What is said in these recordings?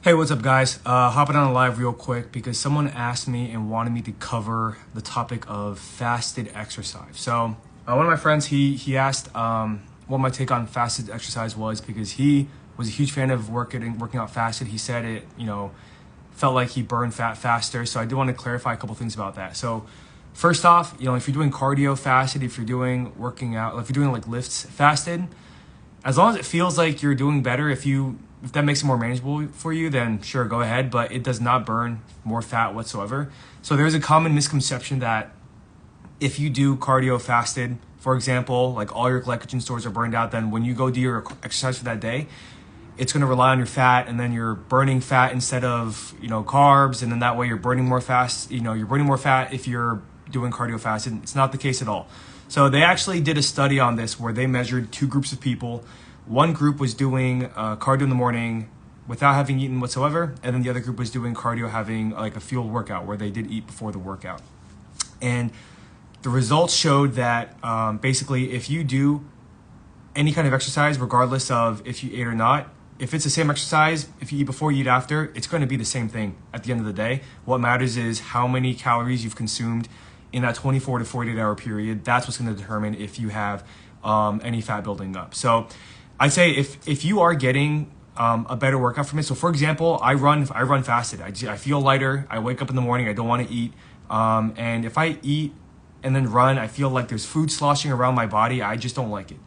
Hey, what's up, guys? Hopping on live real quick because someone asked me and wanted me to cover the topic of fasted exercise. So, one of my friends he asked what my take on fasted exercise was because he was a huge fan of working out fasted. He said it, felt like he burned fat faster. So I do want to clarify a couple things about that. So, first off, if you're doing cardio fasted, if you're doing working out, if you're doing like lifts fasted, as long as it feels like you're doing better, if that makes it more manageable for you, then sure, go ahead, but it does not burn more fat whatsoever. So there's a common misconception that if you do cardio fasted, for example, like all your glycogen stores are burned out, then when you go do your exercise for that day, it's going to rely on your fat, and then you're burning fat instead of, carbs, and then that way you're burning more fast, you're burning more fat if you're doing cardio fasted. It's not the case at all. So they actually did a study on this where they measured two groups of people. One group was doing cardio in the morning without having eaten whatsoever, and then the other group was doing cardio having like a fueled workout where they did eat before the workout. And the results showed that basically if you do any kind of exercise, regardless of if you ate or not, if it's the same exercise, if you eat before, you eat after, it's going to be the same thing at the end of the day. What matters is how many calories you've consumed in that 24 to 48 hour period. That's what's going to determine if you have any fat building up. So I'd say if you are getting a better workout from it. So for example, I run fasted. I feel lighter. I wake up in the morning. I don't want to eat. And if I eat and then run, I feel like there's food sloshing around my body. I just don't like it.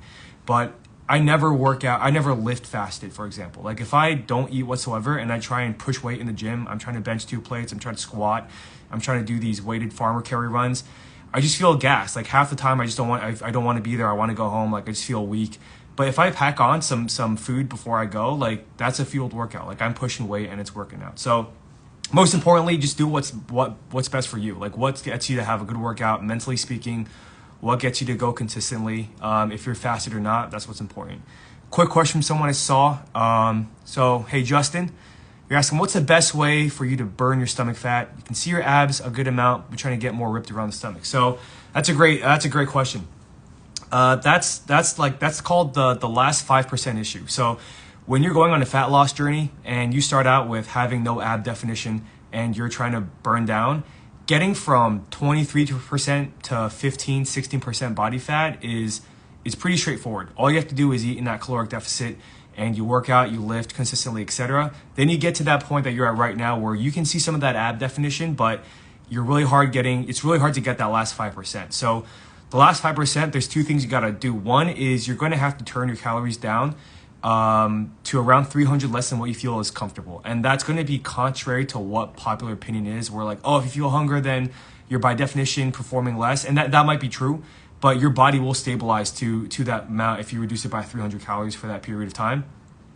But I never work out. I never lift fasted, for example. Like if I don't eat whatsoever and I try and push weight in the gym, I'm trying to bench 2 plates. I'm trying to squat. I'm trying to do these weighted farmer carry runs. I just feel gassed. Like half the time I just don't want, I don't want to be there. I want to go home. Like I just feel weak. But if I pack on some food before I go, like that's a fueled workout. Like I'm pushing weight and it's working out. So most importantly, just do what's best for you. Like what gets you to have a good workout, mentally speaking, what gets you to go consistently. If you're fasted or not, that's what's important. Quick question from someone I saw. So hey Justin, you're asking what's the best way for you to burn your stomach fat? You can see your abs a good amount, but trying to get more ripped around the stomach. So that's a great question. That's called the last 5% issue. So when you're going on a fat loss journey and you start out with having no ab definition and you're trying to burn down, getting from 23% to 15, 16% body fat is pretty straightforward. All you have to do is eat in that caloric deficit and you work out, you lift consistently, etc. Then you get to that point that you're at right now where you can see some of that ab definition, but it's really hard to get that last 5%. So the last 5%, there's two things you got to do. One is you're going to have to turn your calories down to around 300 less than what you feel is comfortable. And that's going to be contrary to what popular opinion is. We're like, oh, if you feel hunger, then you're by definition performing less. And that might be true, but your body will stabilize to that amount if you reduce it by 300 calories for that period of time.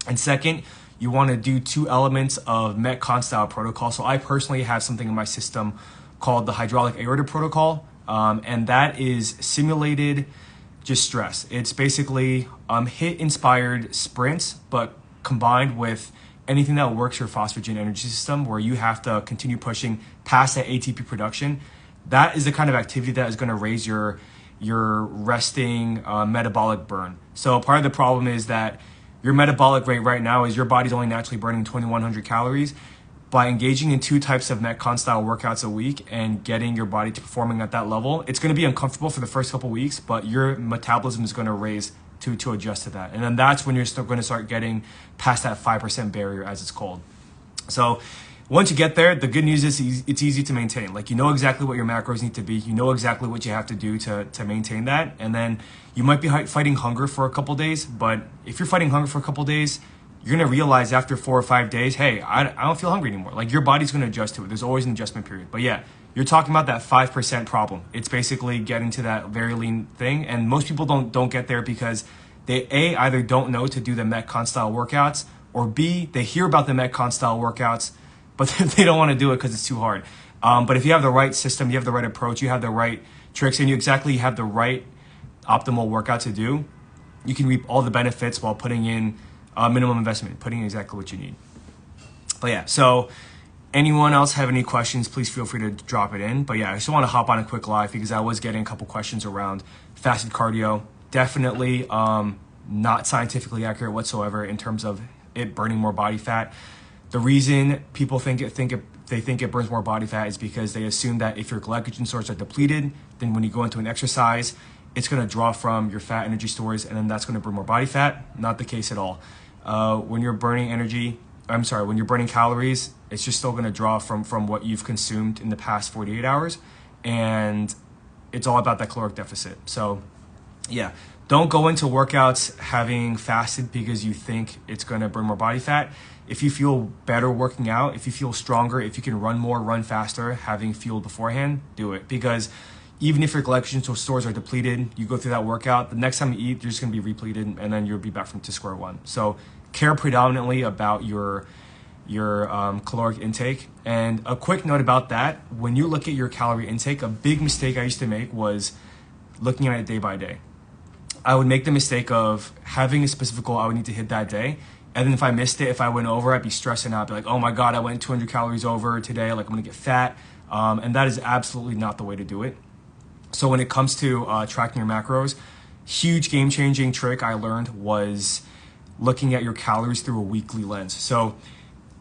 And second, you want to do 2 elements of Metcon style protocol. So I personally have something in my system called the hydraulic aorta protocol. And that is simulated just stress. It's basically HIIT inspired sprints, but combined with anything that works your phosphagen energy system where you have to continue pushing past that ATP production. That is the kind of activity that is going to raise your resting metabolic burn. So part of the problem is that your metabolic rate right now is your body's only naturally burning 2,100 calories. By engaging in 2 types of Metcon style workouts a week and getting your body to performing at that level, it's going to be uncomfortable for the first couple weeks, but your metabolism is going to raise to adjust to that. And then that's when you're still going to start getting past that 5% barrier, as it's called. So once you get there, the good news is it's easy to maintain. Like you know exactly what your macros need to be. You know exactly what you have to do to maintain that. And then you might be fighting hunger for a couple days, but if you're fighting hunger for a couple days, you're going to realize after 4 or 5 days, hey, I don't feel hungry anymore. Like your body's going to adjust to it. There's always an adjustment period. But yeah, you're talking about that 5% problem. It's basically getting to that very lean thing. And most people don't get there because they either don't know to do the Metcon style workouts, or B, they hear about the Metcon style workouts, but they don't want to do it because it's too hard. But if you have the right system, you have the right approach, you have the right tricks, and you exactly have the right optimal workout to do, you can reap all the benefits while putting in minimum investment, putting in exactly what you need. But yeah, so anyone else have any questions, please feel free to drop it in. But yeah, I just want to hop on a quick live because I was getting a couple questions around fasted cardio. Definitely not scientifically accurate whatsoever in terms of it burning more body fat. The reason people think it burns more body fat is because they assume that if your glycogen stores are depleted, then when you go into an exercise, it's going to draw from your fat energy stores, and then that's going to burn more body fat. Not the case at all. When you're burning when you're burning calories, it's just still going to draw from what you've consumed in the past 48 hours, and it's all about that caloric deficit. So yeah, don't go into workouts having fasted because you think it's going to burn more body fat. If you feel better working out, if you feel stronger, if you can run more, run faster, having fueled beforehand, do it. Because even if your glycogen stores are depleted, you go through that workout, the next time you eat, you're just going to be repleted, and then you'll be back to square one. So care predominantly about your caloric intake. And a quick note about that, when you look at your calorie intake, a big mistake I used to make was looking at it day by day. I would make the mistake of having a specific goal I would need to hit that day. And then if I missed it, if I went over, I'd be stressing out. I'd be like, oh my God, I went 200 calories over today. Like, I'm going to get fat. And that is absolutely not the way to do it. So when it comes to tracking your macros, huge game-changing trick I learned was looking at your calories through a weekly lens. So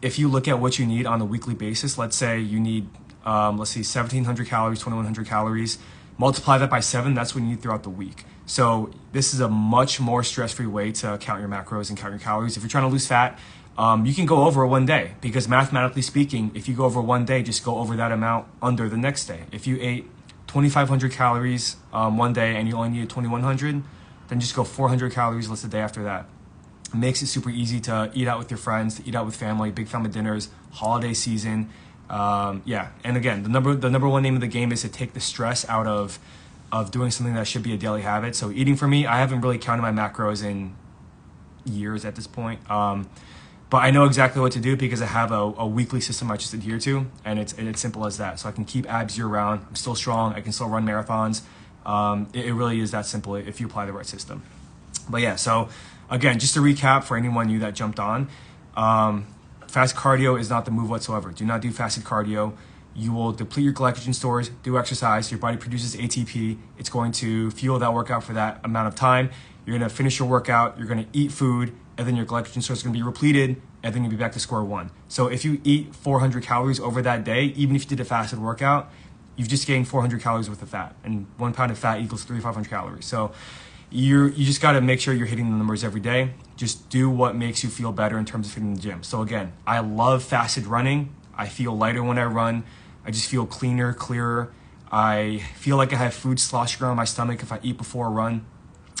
if you look at what you need on a weekly basis, let's say you need, 1,700 calories, 2,100 calories, multiply that by 7, that's what you need throughout the week. So this is a much more stress-free way to count your macros and count your calories. If you're trying to lose fat, you can go over one day, because mathematically speaking, if you go over one day, just go over that amount under the next day. If you ate 2,500 calories one day and you only needed 2,100, then just go 400 calories less the day after that. It makes it super easy to eat out with your friends, to eat out with family, big family dinners, holiday season. Yeah, and again, the number one name of the game is to take the stress out of doing something that should be a daily habit. So eating for me, I haven't really counted my macros in years at this point. But I know exactly what to do because I have a weekly system I just adhere to, and it's simple as that. So I can keep abs year round. I'm still strong. I can still run marathons. It really is that simple if you apply the right system. But yeah, so again, just to recap for anyone new that jumped on, fast cardio is not the move whatsoever. Do not do fasted cardio. You will deplete your glycogen stores, do exercise, your body produces ATP. It's going to fuel that workout for that amount of time. You're going to finish your workout, you're going to eat food, and then your glycogen stores are going to be repleted, and then you'll be back to square one. So if you eat 400 calories over that day, even if you did a fasted workout, you've just gained 400 calories worth of fat, and 1 pound of fat equals 3,500 calories. So you just got to make sure you're hitting the numbers every day. Just do what makes you feel better in terms of hitting the gym. So again, I love fasted running. I feel lighter when I run. I just feel cleaner, clearer. I feel like I have food sloshing around my stomach if I eat before a run.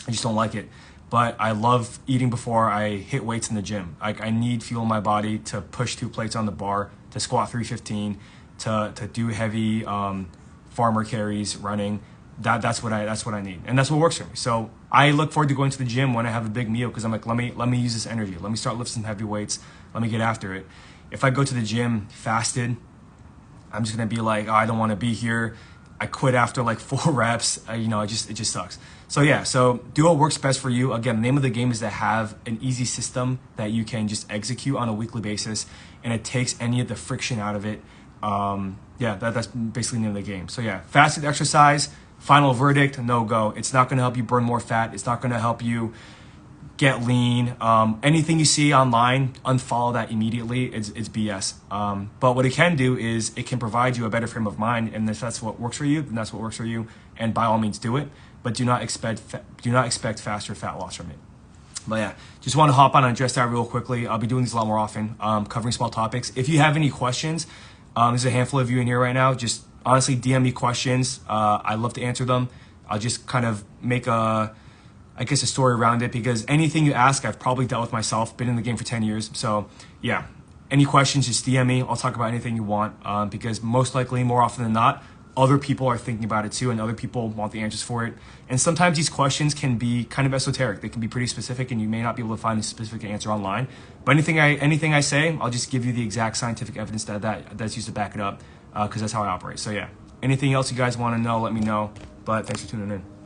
I just don't like it. But I love eating before I hit weights in the gym. Like, I need fuel in my body to push 2 plates on the bar, to squat 315, to do heavy farmer carries, running. That's what I need, and that's what works for me. So I look forward to going to the gym when I have a big meal, because I'm like, let me use this energy. Let me start lifting some heavy weights. Let me get after it. If I go to the gym fasted, I'm just gonna be like, oh, I don't want to be here. I quit after like 4 reps. It just sucks. So yeah, so do what works best for you. Again, the name of the game is to have an easy system that you can just execute on a weekly basis, and it takes any of the friction out of it. That's basically the name of the game. So yeah, fasted exercise, final verdict, no go. It's not going to help you burn more fat. It's not going to help you get lean. Anything you see online, unfollow that immediately. It's BS. But what it can do is it can provide you a better frame of mind, and if that's what works for you, then that's what works for you. And by all means, do it. But do not expect faster fat loss from it. But yeah, just want to hop on and address that real quickly. I'll be doing these a lot more often, covering small topics. If you have any questions, there's a handful of you in here right now. Just honestly DM me questions. I love to answer them. I'll just kind of make a story around it, because anything you ask, I've probably dealt with myself. Been in the game for 10 years. So yeah, any questions, just DM me. I'll talk about anything you want, because most likely, more often than not, other people are thinking about it too, and other people want the answers for it. And sometimes these questions can be kind of esoteric. They can be pretty specific, and you may not be able to find a specific answer online. But anything I say, I'll just give you the exact scientific evidence that's used to back it up, because that's how I operate. So yeah, anything else you guys want to know, let me know. But thanks for tuning in.